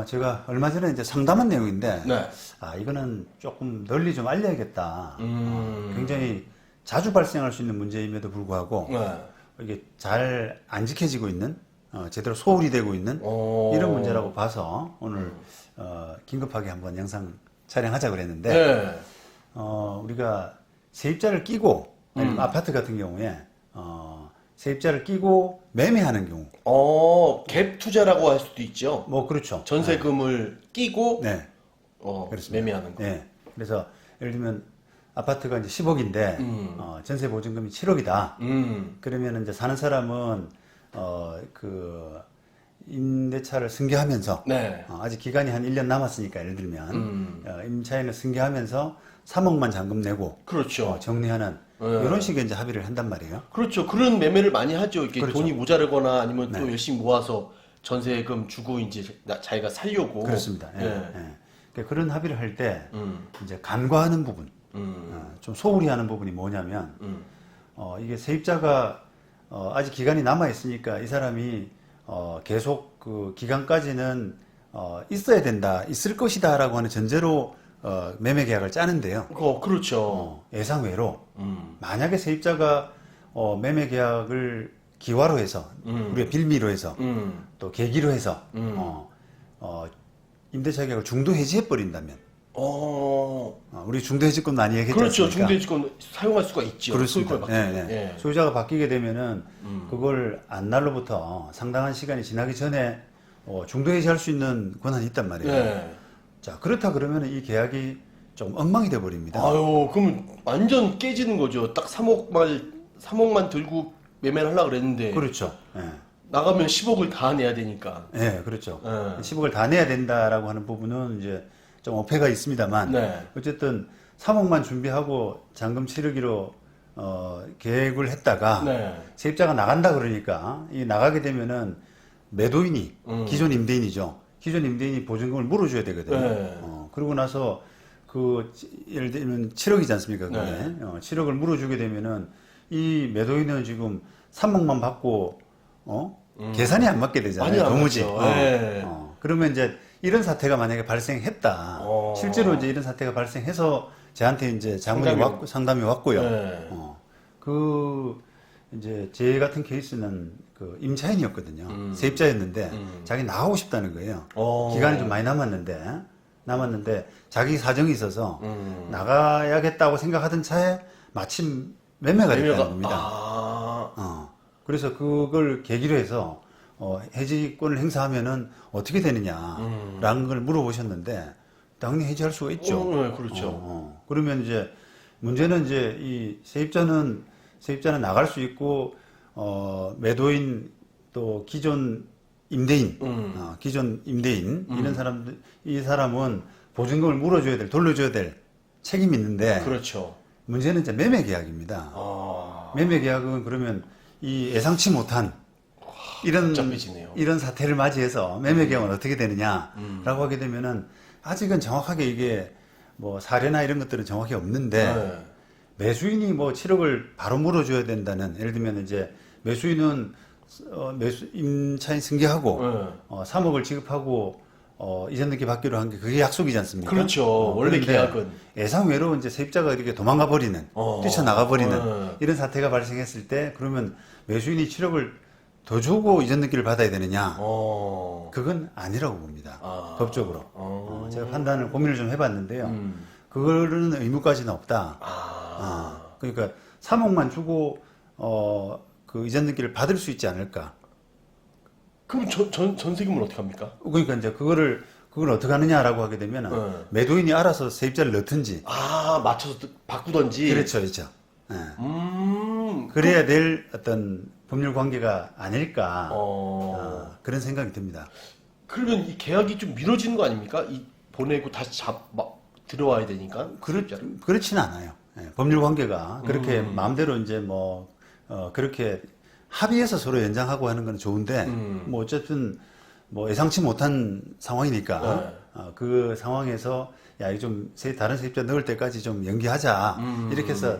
제가 얼마 전에 이제 상담한 내용인데, 네. 이거는 조금 널리 좀 알려야겠다. 굉장히 자주 발생할 수 있는 문제임에도 불구하고, 네. 이게 잘 안 지켜지고 있는, 제대로 소홀히 되고 있는 이런 문제라고 봐서 오늘 긴급하게 한번 영상 촬영하자 그랬는데, 네. 우리가 세입자를 끼고, 아니면 아파트 같은 경우에, 세입자를 끼고 매매하는 경우. 갭 투자라고 할 수도 있죠. 뭐, 그렇죠. 전세금을 끼고 네. 그렇습니다. 매매하는 거. 네. 그래서 예를 들면 아파트가 이제 10억인데 전세 보증금이 7억이다. 그러면 이제 사는 사람은 그 임대차를 승계하면서 네. 아직 기간이 한 1년 남았으니까 예를 들면 임차인을 승계하면서 3억만 잔금 내고 그렇죠. 정리하는 이런 식의 이제 합의를 한단 말이에요. 그렇죠. 그런 매매를 많이 하죠. 이렇게 그렇죠. 돈이 모자르거나 아니면 또 네. 열심히 모아서 전세금 주고 이제 자기가 살려고. 그렇습니다. 예, 예. 예. 그러니까 그런 합의를 할 때 이제 간과하는 부분, 좀 소홀히 하는 부분이 뭐냐면 이게 세입자가 아직 기간이 남아 있으니까 이 사람이 계속 그 기간까지는 있어야 된다, 있을 것이다라고 하는 전제로 매매 계약을 짜는데요. 그렇죠. 예상외로 만약에 세입자가 매매 계약을 기화로 해서 우리가 빌미로 해서 또 계기로 해서 임대차 계약을 중도 해지해 버린다면 우리 중도 해지권 많이 얘기했지 그렇죠. 않습니까? 중도해지권 사용할 수가 있죠. 그렇습니다. 소유권을 바뀌면. 예, 예. 예. 소유자가 바뀌게 되면은 그걸 안날로부터 상당한 시간이 지나기 전에 중도 해지할 수 있는 권한이 있단 말이에요. 예. 자, 그렇다 그러면 이 계약이 좀 엉망이 돼 버립니다. 아유, 그럼 완전 깨지는 거죠. 딱 3억만 들고 매매를 하려고 그랬는데 그렇죠. 예. 나가면 10억을 다 내야 되니까. 예, 그렇죠. 예. 10억을 다 내야 된다라고 하는 부분은 이제 좀 어폐가 있습니다만, 네. 어쨌든 3억만 준비하고 잔금 치르기로 계획을 했다가 네. 세입자가 나간다 그러니까 이 나가게 되면은 매도인이 기존 임대인이죠. 기존 임대인이 보증금을 물어줘야 되거든요. 네. 그러고 나서 그 예를 들면 7억이지 않습니까? 그게 네. 7억을 물어주게 되면은 이 매도인은 지금 3억만 받고 계산이 안 맞게 되잖아요. 많이 안 도무지. 맞죠. 네. 그러면 이제 이런 사태가 만약에 발생했다. 실제로 이제 이런 사태가 발생해서 저한테 이제 상담이 왔고요. 네. 그 이제 제 같은 케이스는 그 임차인이었거든요. 세입자였는데 자기 나가고 싶다는 거예요. 기간이 좀 많이 남았는데 자기 사정이 있어서 나가야겠다고 생각하던 차에 마침 매매가 됐다는 겁니다. 그래서 그걸 계기로 해서 해지권을 행사하면은 어떻게 되느냐라는 걸 물어보셨는데 당연히 해지할 수가 있죠. 네, 그렇죠. 그러면 이제 문제는 이제 이 세입자는 나갈 수 있고 매도인 또 기존 임대인 이런 사람들 이 사람은 보증금을 물어줘야 될 돌려줘야 될 책임이 있는데 그렇죠. 문제는 이제 매매 계약입니다. 매매 계약은 그러면 이 예상치 못한 복잡해지네요. 이런 사태를 맞이해서 매매 계약은 어떻게 되느냐라고 하게 되면은 아직은 정확하게 이게 뭐 사례나 이런 것들은 정확히 없는데 네. 매수인이 뭐 7억을 바로 물어줘야 된다는 예를 들면 이제 매수인은 임차인 승계하고 3억을 지급하고 이전 등기 받기로 한 게 그게 약속이지 않습니까? 그렇죠. 원래 그런데 계약은 예상외로 이제 세입자가 이렇게 도망가 버리는 뛰쳐나가 버리는 이런 사태가 발생했을 때 그러면 매수인이 7억을 더 주고 이전 등기를 받아야 되느냐? 그건 아니라고 봅니다. 법적으로. 제가 판단을 고민을 좀 해봤는데요. 그거는 의무까지는 없다. 그러니까 3억만 주고 그 이전 등기를 받을 수 있지 않을까? 그럼 전세금은 어떻게 합니까? 그러니까 이제 그걸 어떻게 하느냐라고 하게 되면 매도인이 알아서 세입자를 넣든지. 맞춰서 바꾸던지. 그렇죠. 예. 그래야 될 어떤 법률 관계가 아닐까 그런 생각이 듭니다. 그러면 이 계약이 좀 미뤄지는 거 아닙니까? 보내고 다시 들어와야 되니까. 그렇지는 않아요. 예, 법률 관계가 그렇게 마음대로 이제 뭐 그렇게 합의해서 서로 연장하고 하는 건 좋은데 뭐 어쨌든 뭐 예상치 못한 상황이니까 그 상황에서 야, 이거 좀 다른 세입자 넣을 때까지 좀 연기하자 이렇게 해서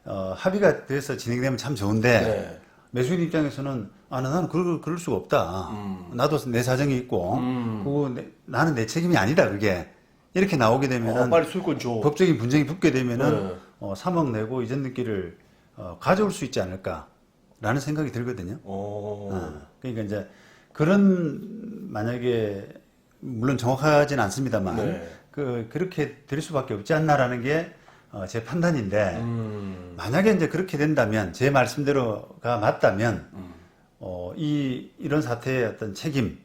합의가 돼서 진행되면 참 좋은데 매수인 입장에서는 나는 그럴 수가 없다. 나도 내 사정이 있고 그거 나는 내 책임이 아니다. 그게 이렇게 나오게 되면은 빨리 소유권 줘. 법적인 분쟁이 붙게 되면은 3억 내고 이전 등기를 가져올 수 있지 않을까라는 생각이 들거든요. 그러니까 이제 그런 만약에 물론 정확하진 않습니다만 네. 그렇게 될 수밖에 없지 않나라는 게 제 판단인데 만약에 이제 그렇게 된다면 제 말씀대로가 맞다면 이런 사태의 어떤 책임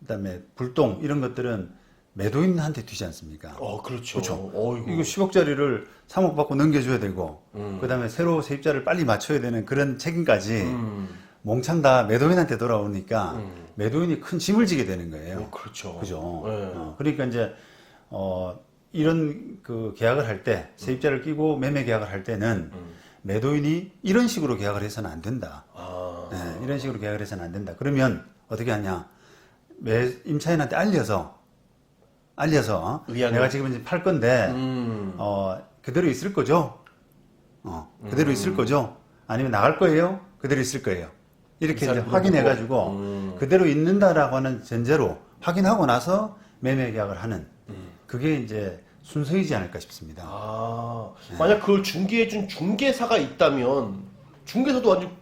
그다음에 불똥 이런 것들은 매도인한테 뒤지 않습니까? 그렇죠. 그렇죠. 어이구. 이거 10억짜리를 3억 받고 넘겨줘야 되고 그다음에 새로 세입자를 빨리 맞춰야 되는 그런 책임까지 몽창 다 매도인한테 돌아오니까 매도인이 큰 짐을 지게 되는 거예요. 그렇죠. 그죠. 네. 그러니까 이제 이런 그 계약을 할 때 세입자를 끼고 매매 계약을 할 때는 매도인이 이런 식으로 계약을 해서는 안 된다. 네, 이런 식으로 계약을 해서는 안 된다. 그러면 어떻게 하냐? 임차인한테 알려서 의향을. 내가 지금 이제 팔 건데 그대로 있을 거죠? 그대로 있을 거죠? 아니면 나갈 거예요? 그대로 있을 거예요? 이렇게 이제 확인해가지고 그대로 있는다라고 하는 전제로 확인하고 나서 매매 계약을 하는 그게 이제 순서이지 않을까 싶습니다. 만약 그걸 중개해준 중개사가 있다면 중개사도 완전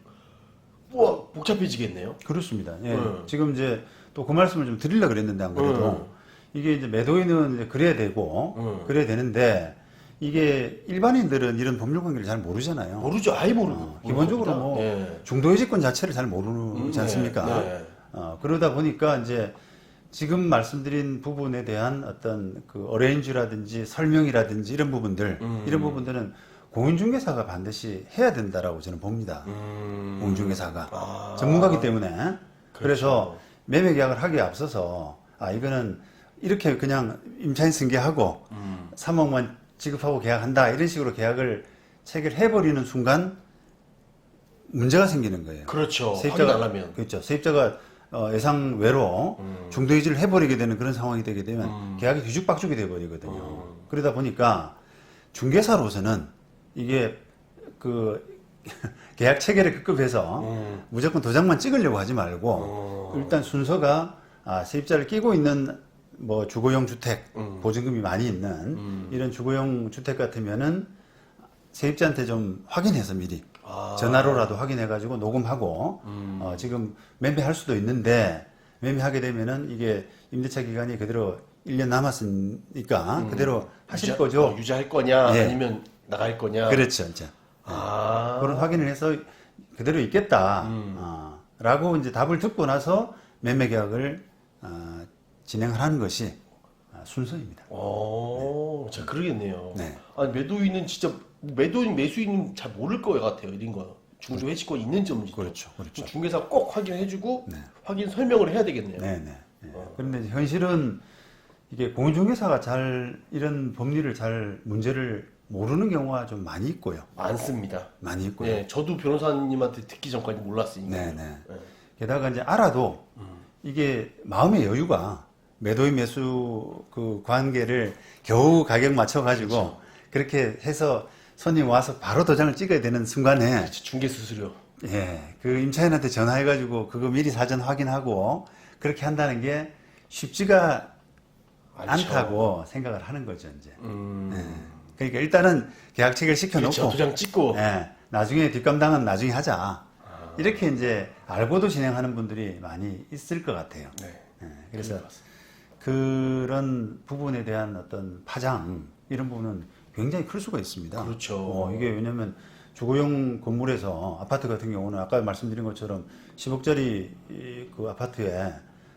복잡해지겠네요. 그렇습니다. 예. 지금 이제 또 그 말씀을 좀 드리려고 그랬는데 안 그래도 이게 이제 매도인은 이제 그래야 되고 그래야 되는데 이게 일반인들은 이런 법률 관계를 잘 모르잖아요. 모르죠. 아예 모르고. 기본적으로 뭐 네. 중도의제권 자체를 잘 모르지 않습니까? 네. 그러다 보니까 이제 지금 말씀드린 부분에 대한 어떤 그 어레인지라든지 설명이라든지 이런 부분들은 공인중개사가 반드시 해야 된다라고 저는 봅니다. 공인중개사가 전문가이기 때문에 그래서 매매 계약을 하기에 앞서서 이거는 이렇게 그냥 임차인 승계하고 3억만 지급하고 계약한다 이런 식으로 계약을 체결해버리는 순간 문제가 생기는 거예요. 그렇죠. 확인 안 하면. 그렇죠. 세입자가 예상 외로 중도이지를 해버리게 되는 그런 상황이 되게 되면 계약이 뒤죽박죽이 돼버리거든요. 그러다 보니까 중개사로서는 이게 그 계약 체결에 급급해서 무조건 도장만 찍으려고 하지 말고 일단 순서가 세입자를 끼고 있는 뭐 주거용 주택 보증금이 많이 있는 이런 주거용 주택 같으면은 세입자한테 좀 확인해서 미리 전화로라도 확인해가지고 녹음하고 지금 매매할 수도 있는데 매매하게 되면은 이게 임대차 기간이 그대로 1년 남았으니까 그대로 하실 거죠. 유지할 거냐 예. 아니면 나갈 거냐. 그렇죠. 이제. 그런 확인을 해서 그대로 있겠다. 라고 이제 답을 듣고 나서 매매 계약을 진행을 하는 것이 순서입니다. 자, 그러겠네요. 네. 아니, 매도인은 진짜, 매수인은 잘 모를 것 같아요, 이런 거. 중도 해지권 있는지 없는지. 그렇죠. 그렇죠. 중개사 꼭 확인해주고, 네. 확인 설명을 해야 되겠네요. 네네. 그런데 이제 현실은 이게 공인중개사가 이런 법리를 잘 문제를 모르는 경우가 좀 많이 있고요. 많습니다. 많이 있고요. 네, 저도 변호사님한테 듣기 전까지 몰랐으니까. 네네. 네. 게다가 이제 알아도 이게 마음의 여유가 매도인 매수 그 관계를 겨우 가격 맞춰가지고 그렇죠. 그렇게 해서 손님 와서 바로 도장을 찍어야 되는 순간에 그렇지, 중개 수수료. 예, 그 임차인한테 전화해가지고 그거 미리 사전 확인하고 그렇게 한다는 게 쉽지가 않다고 생각을 하는 거죠, 이제. 예. 그러니까 일단은 계약 체결 시켜놓고 그렇죠, 도장 찍고. 예, 나중에 뒷감당은 나중에 하자. 이렇게 이제 알고도 진행하는 분들이 많이 있을 것 같아요. 네. 예, 그래서 그런 부분에 대한 어떤 파장 이런 부분은 굉장히 클 수가 있습니다. 그렇죠. 이게 왜냐하면 주거용 건물에서 아파트 같은 경우는 아까 말씀드린 것처럼 10억짜리 그 아파트에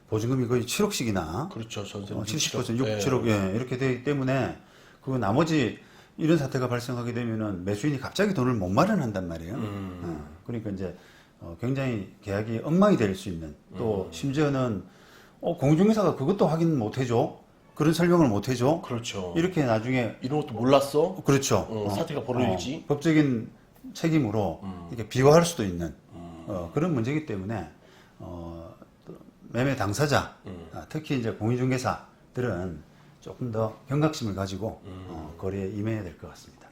보증금이 거의 7억씩이나 그렇죠, 전세 70%, 6, 7억 예, 이렇게 되기 때문에 그 나머지 이런 사태가 발생하게 되면은 매수인이 갑자기 돈을 못 마련한단 말이에요. 그러니까 이제 굉장히 계약이 엉망이 될 수 있는 또 심지어는 공인중개사가 그것도 확인 못 해줘 그런 설명을 못 해줘 그렇죠. 이렇게 나중에 이런 것도 몰랐어? 그렇죠. 사태가 벌어질지? 법적인 책임으로 이렇게 비화할 수도 있는 그런 문제이기 때문에 매매 당사자 특히 이제 공인중개사들은 조금 더 경각심을 가지고 거래에 임해야 될 것 같습니다.